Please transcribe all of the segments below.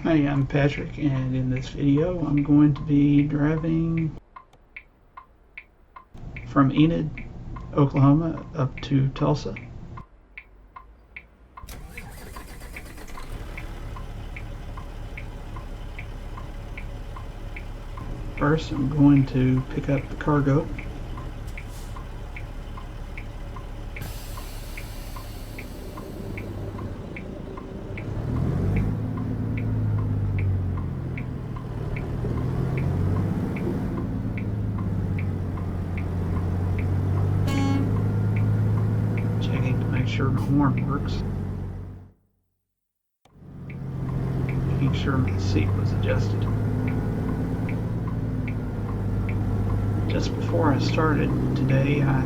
Hi, I'm Patrick, and in this video I'm going to be driving from Enid, Oklahoma up to Tulsa. First, I'm going to pick up the cargo. Checking to make sure my horn works. Making sure my seat was adjusted. Just before I started today, I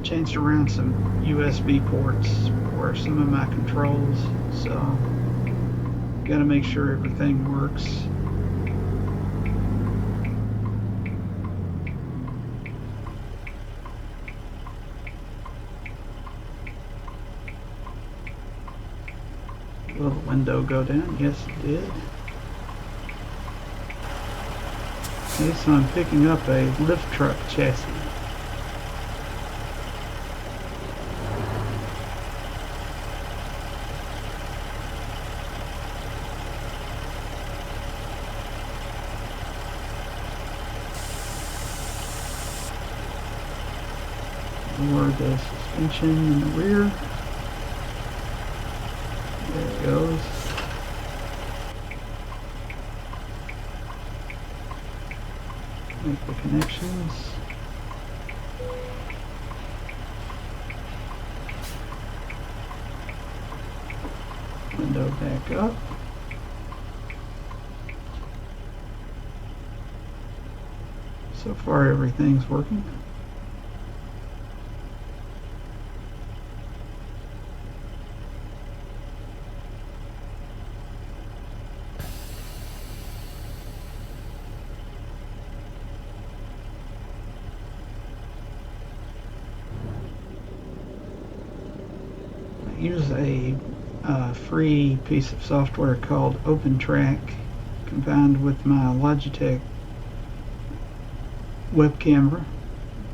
changed around some USB ports for some of my controls, so gotta make sure everything works. Will the window go down? Yes, it did. Okay, so I'm picking up a lift truck chassis. Lower the suspension in the rear. There it goes. Make the connections. Window back up. So far everything's working. Use a free piece of software called OpenTrack combined with my Logitech web camera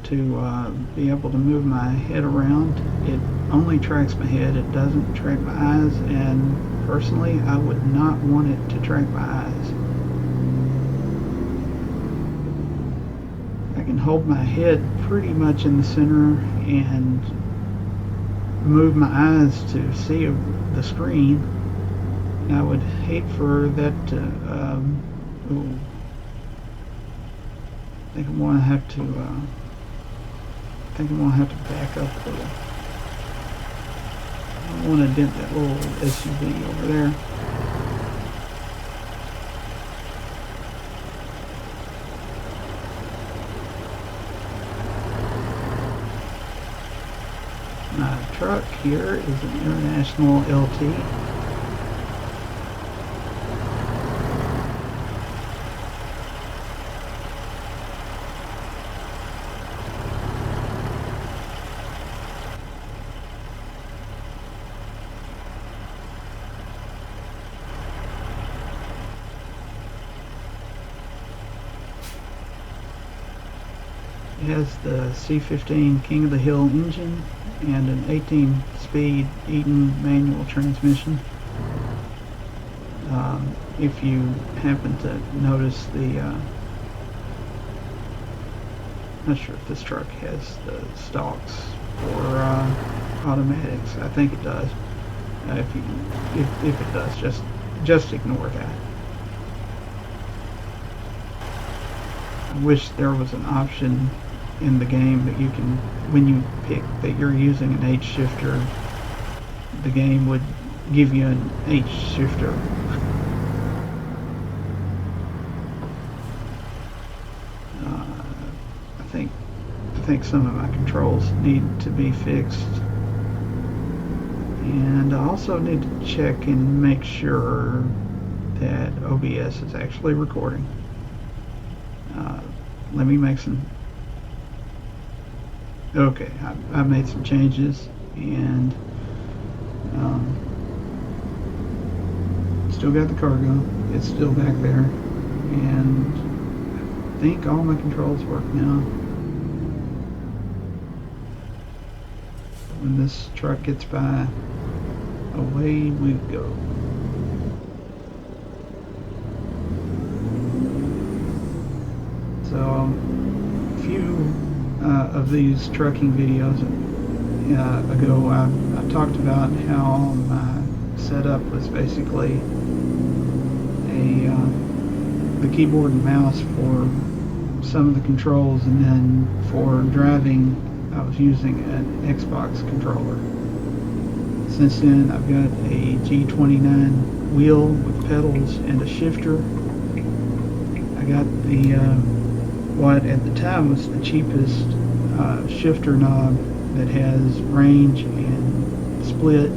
to be able to move my head around. It only tracks my head, it doesn't track my eyes, and personally I would not want it to track my eyes. I can hold my head pretty much in the center and move my eyes to see the screen. I would hate for that to I think I'm gonna have to back up a little. I don't want to dent that little SUV over there. My truck here is an International LT. It has the C15 King of the Hill engine and an 18-speed Eaton manual transmission. If you happen to notice not sure if this truck has the stalks for automatics. I think it does. If it does, just ignore that. I wish there was an option in the game that you can, when you pick that you're using an H shifter, the game would give you an H shifter. I think some of my controls need to be fixed, and I also need to check and make sure that OBS is actually recording. Let me make some. Okay, I made some changes, and still got the cargo. It's still back there. And I think all my controls work now. When this truck gets by, away we go. So a few of these trucking videos ago, I talked about how my setup was basically the keyboard and mouse for some of the controls, and then for driving I was using an Xbox controller. Since then I've got a G29 wheel with pedals and a shifter. I got the what at the time was the cheapest shifter knob that has range and split.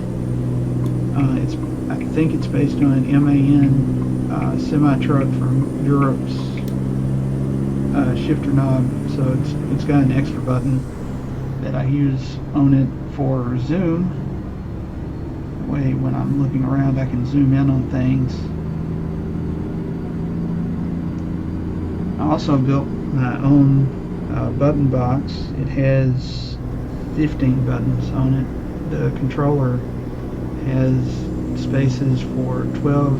I think it's based on an MAN semi-truck from Europe's shifter knob, so it's got an extra button that I use on it for zoom. That way when I'm looking around I can zoom in on things. I also built my own button box. It has 15 buttons on it. The controller has spaces for 12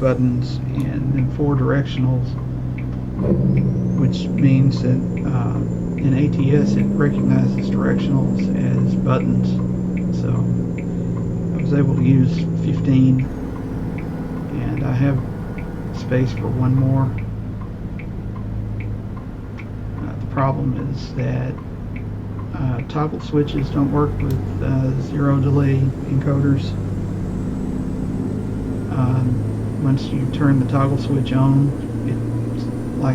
buttons and then 4 directionals, which means that in ATS it recognizes directionals as buttons. So I was able to use 15, and I have space for one more. The problem is that toggle switches don't work with zero delay encoders. Once you turn the toggle switch on,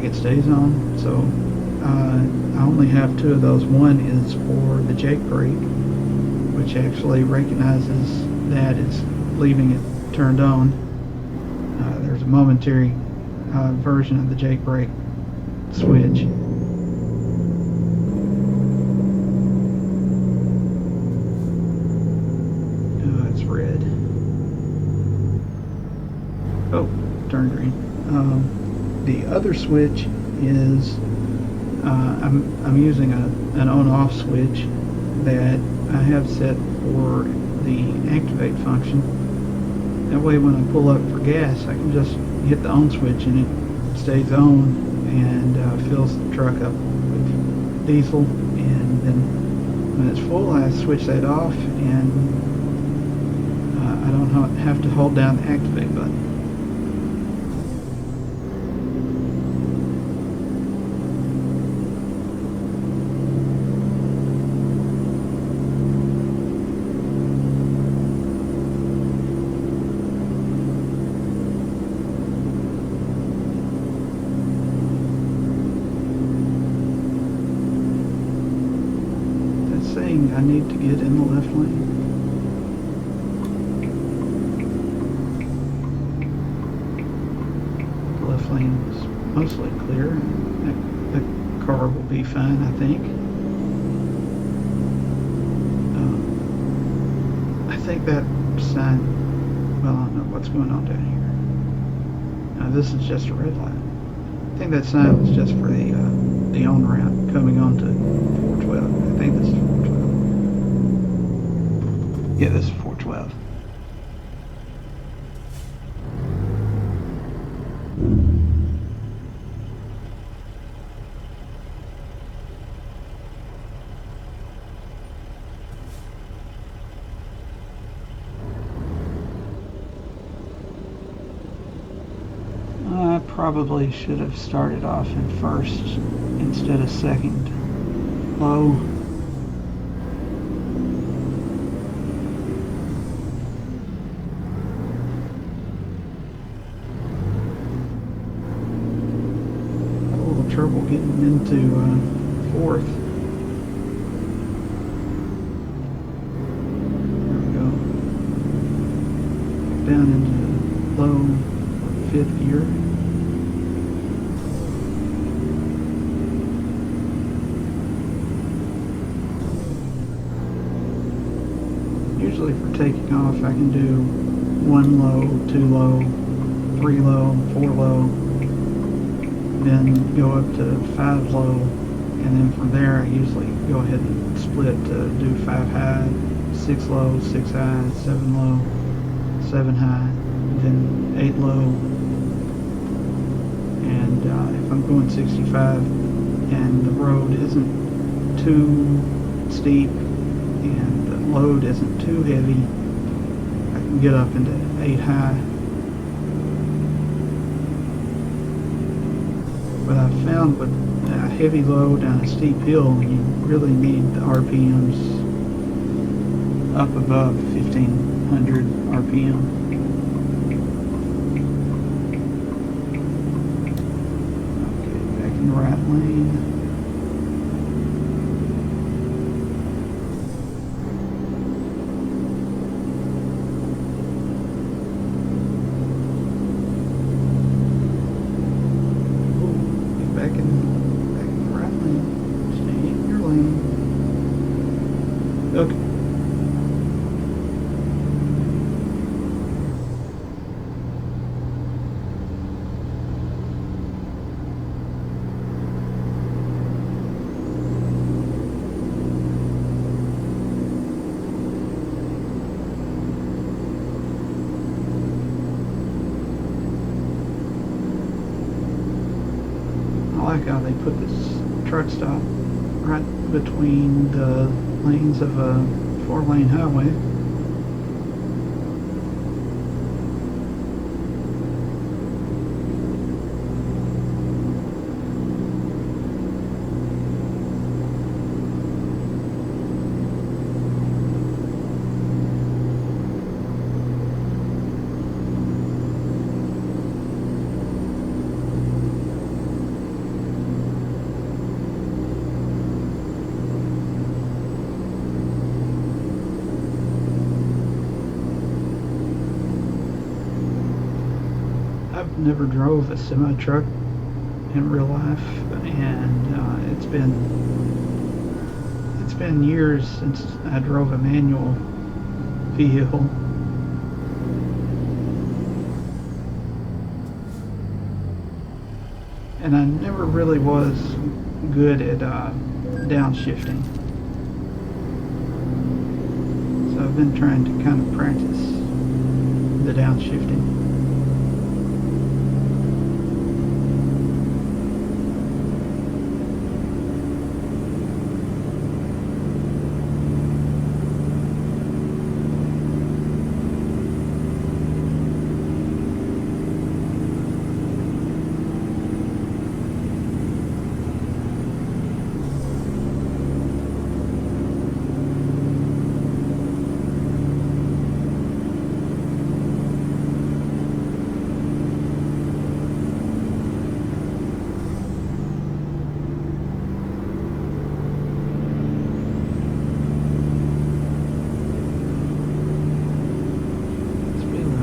it stays on. So I only have 2 of those. One is for the Jake brake, which actually recognizes that it's leaving it turned on. There's a momentary version of the Jake brake switch. It's red. Oh, turned green. The other switch is I'm using an on-off switch that I have set for the activate function. That way when I pull up for gas, I can just hit the on switch and it stays on and fills the truck up with diesel. And then when it's full, I switch that off, and I don't have to hold down the activate button. Saying I need to get in the left lane. The left lane is mostly clear. The car will be fine, I think. I think that sign, well, I don't know what's going on down here. Now this is just a red light. I think that sign was just for the on-ramp coming onto 412. I think this is 412. Yeah, this is 412. I probably should have started off in first instead of second. Low. Had a little trouble getting into fourth. There we go. Down into low 5th gear. Usually for taking off I can do 1 low, 2 low, 3 low, 4 low, then go up to 5 low, and then from there I usually go ahead and split to do 5 high, 6 low, 6 high, 7 low, 7 high, then 8 low, and if I'm going 65 and the road isn't too steep and the load isn't too heavy, I can get up into 8 high. But I've found with a heavy load on a steep hill, you really need the RPMs up above 1500 RPM. Okay, back in the right lane. Back in the right lane. Stay in your lane. Okay. I like how they put this truck stop right between the lanes of a 4-lane highway. I've never drove a semi-truck in real life, and it's been years since I drove a manual vehicle. And I never really was good at downshifting. So I've been trying to kind of practice the downshifting.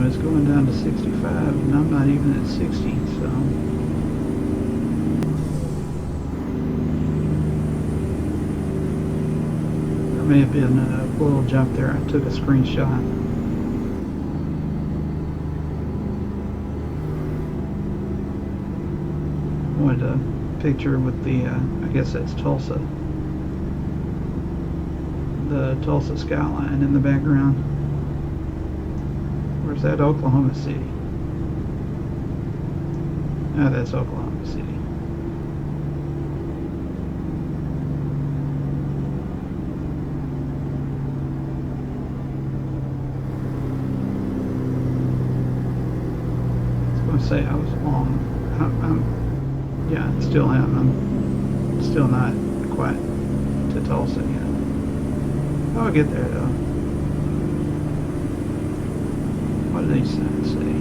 It's going down to 65, and I'm not even at 60, so. There may have been a little jump there. I took a screenshot. Wanted a picture with the, I guess that's Tulsa. The Tulsa skyline in the background. Where's that? Oklahoma City. Ah, that's Oklahoma City. I was going to say I was long. Yeah, I still am. I'm still not quite to Tulsa yet. I'll get there though. What do these signs say?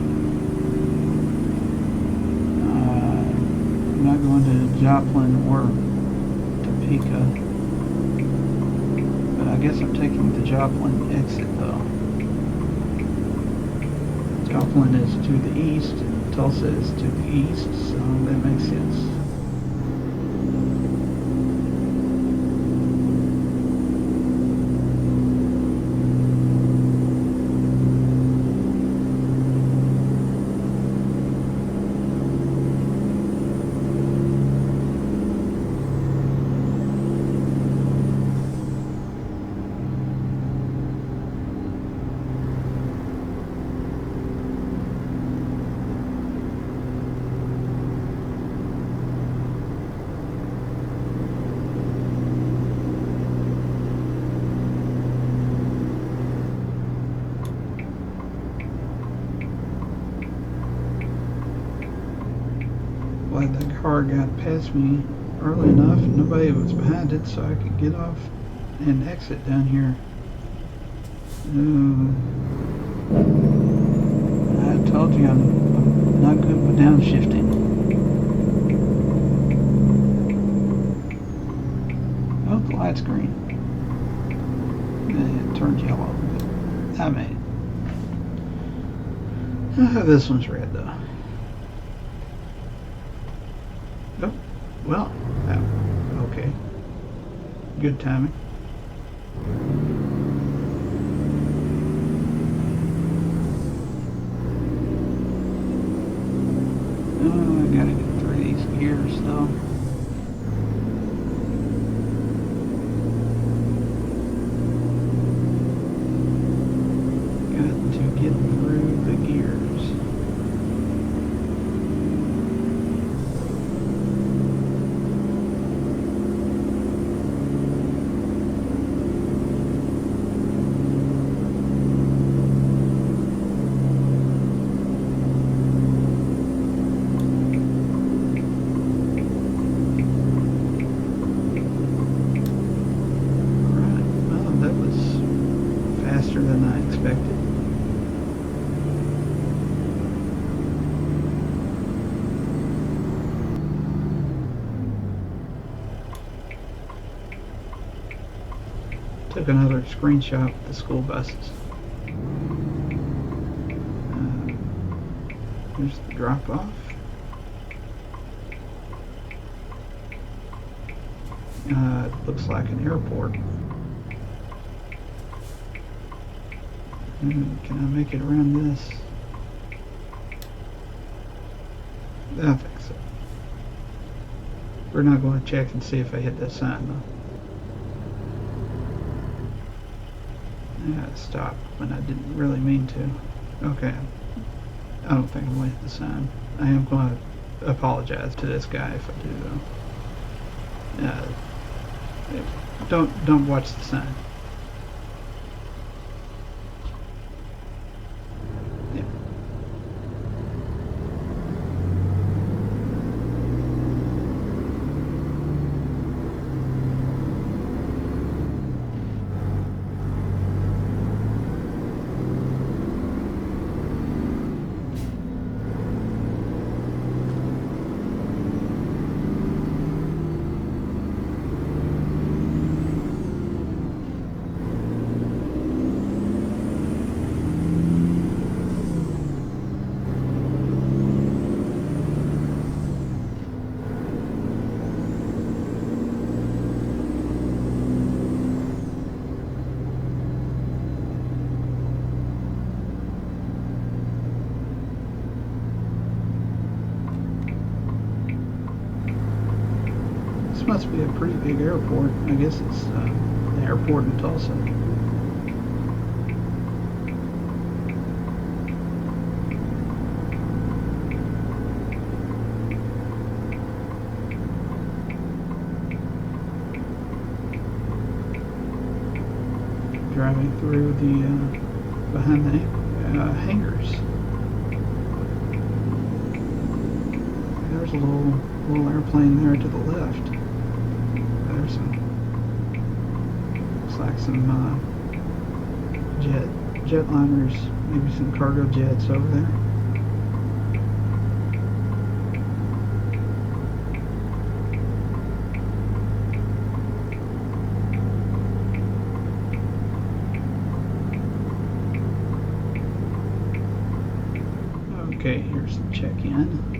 I'm not going to Joplin or Topeka, but I guess I'm taking the Joplin exit though. Joplin is to the east, and Tulsa is to the east, so that makes sense. glad that car got past me early enough and nobody was behind it so I could get off and exit down here. I told you I'm not good with downshifting. Oh, the light's green. It turned yellow, but I made it. This one's red though. Oh, well, okay. Good timing. Oh, I gotta get through these gears though. Got to get through the gears. Than I expected. Took another screenshot of the school buses. Here's the drop off. It looks like an airport. Can I make it around this? I think so. We're not going to check and see if I hit that sign though. Yeah, it stopped when I didn't really mean to. Okay. I don't think I'm going to hit the sign. I am going to apologize to this guy if I do though. Don't watch the sign. Must be a pretty big airport. I guess it's the airport in Tulsa. Driving through the behind the hangars. There's a little airplane there to the left. There's some, looks like some jetliners, maybe some cargo jets over there. Okay, here's the check-in.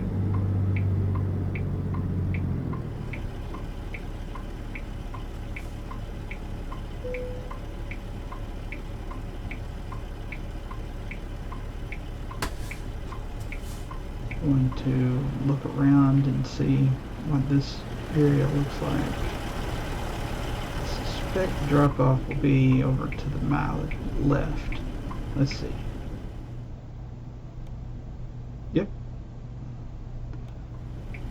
Going to look around and see what this area looks like. I suspect the drop-off will be over to the left. Let's see. Yep.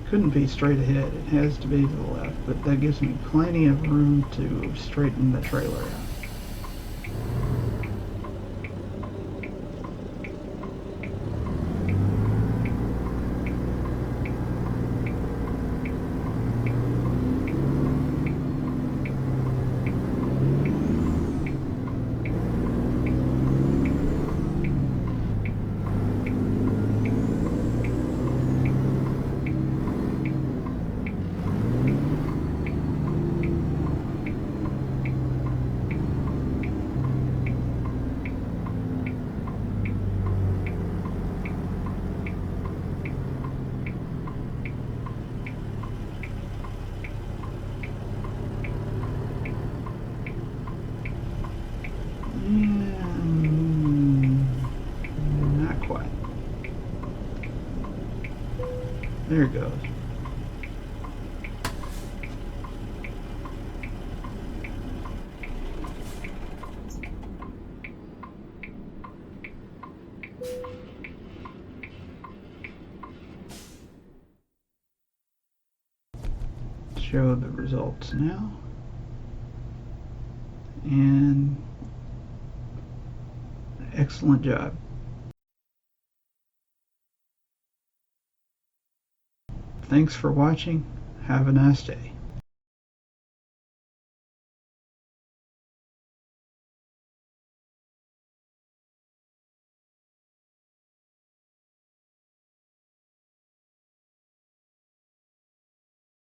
Couldn't be straight ahead. It has to be to the left, but that gives me plenty of room to straighten the trailer out. quiet. There it goes. Show the results now. And excellent job. Thanks for watching. Have a nice day.